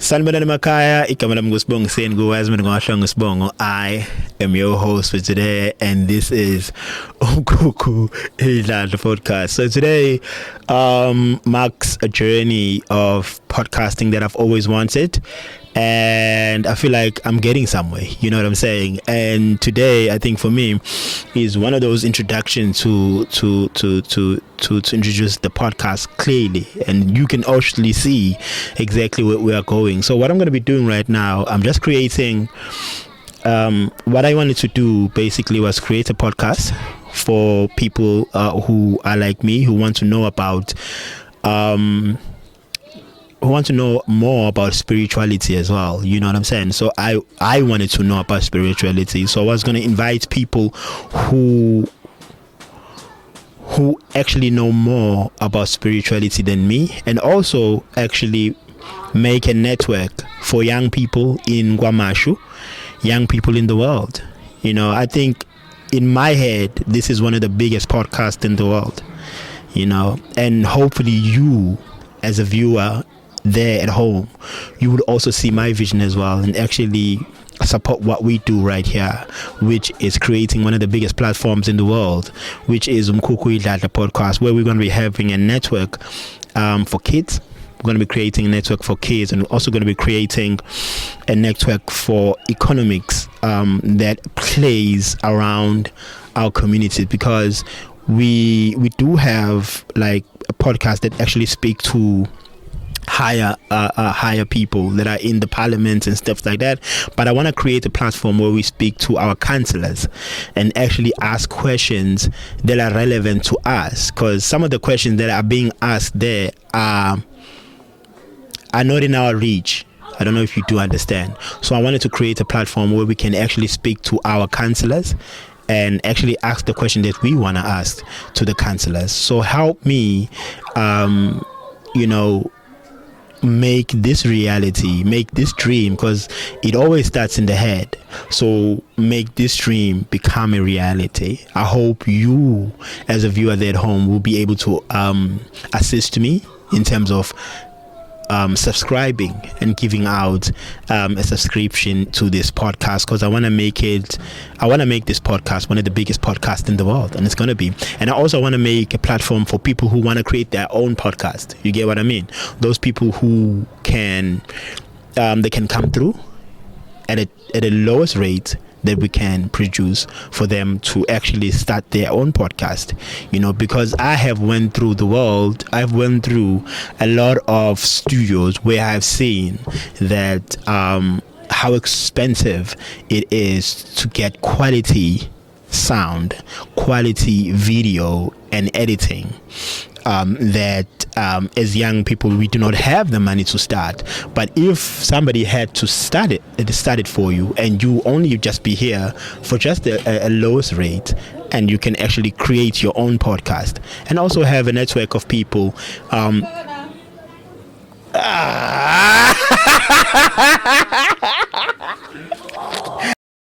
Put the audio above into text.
Sanibonani Makaya, igama lami nguSibongo Seni kuwazi mina ngiwasho nguSibongo. I am your host for today and this is Umkhukhu Idladla podcast. So today marks a journey of podcasting that I've always wanted. And I feel like I'm getting somewhere, you know what I'm saying? And today, I think for me, is one of those introductions to introduce the podcast clearly, and you can actually see exactly where we are going. So what I'm going to be doing right now, I'm just creating. What I wanted to do basically was create a podcast for people who are like me, who want to know about. Who want to know more about spirituality as well, you know what I'm saying? So I wanted to know about spirituality, so I was going to invite people who actually know more about spirituality than me, and also actually make a network for young people in KwaMashu, young people in the world. You know, I think in my head this is one of the biggest podcasts in the world, you know, and hopefully you as a viewer there at home, you would also see my vision as well and actually support what we do right here, which is creating one of the biggest platforms in the world, which is Umkhukhu Idladla podcast, where we're going to be having a network for kids. We're going to be creating a network for kids, and we're also going to be creating a network for economics that plays around our community, because we do have like a podcast that actually speak to higher people that are in the parliament and stuff like that. But I want to create a platform where we speak to our councillors and actually ask questions that are relevant to us, because some of the questions that are being asked there are not in our reach. I don't know if you do understand. So I wanted to create a platform where we can actually speak to our councillors and actually ask the question that we want to ask to the councillors. So help me make this reality, make this dream, because it always starts in the head. So make this dream become a reality. I hope you as a viewer there at home will be able to assist me in terms of subscribing and giving out a subscription to this podcast, because I want to make this podcast one of the biggest podcasts in the world, and it's going to be. And I also want to make a platform for people who want to create their own podcast. You get what I mean? Those people who can they can come through at a lowest rate that we can produce for them to actually start their own podcast, you know, because I have went through the world. I've went through a lot of studios where I've seen that how expensive it is to get quality sound, quality video and editing, that as young people we do not have the money to start. But if somebody had to start it for you, and you only just be here for just a lowest rate, and you can actually create your own podcast and also have a network of people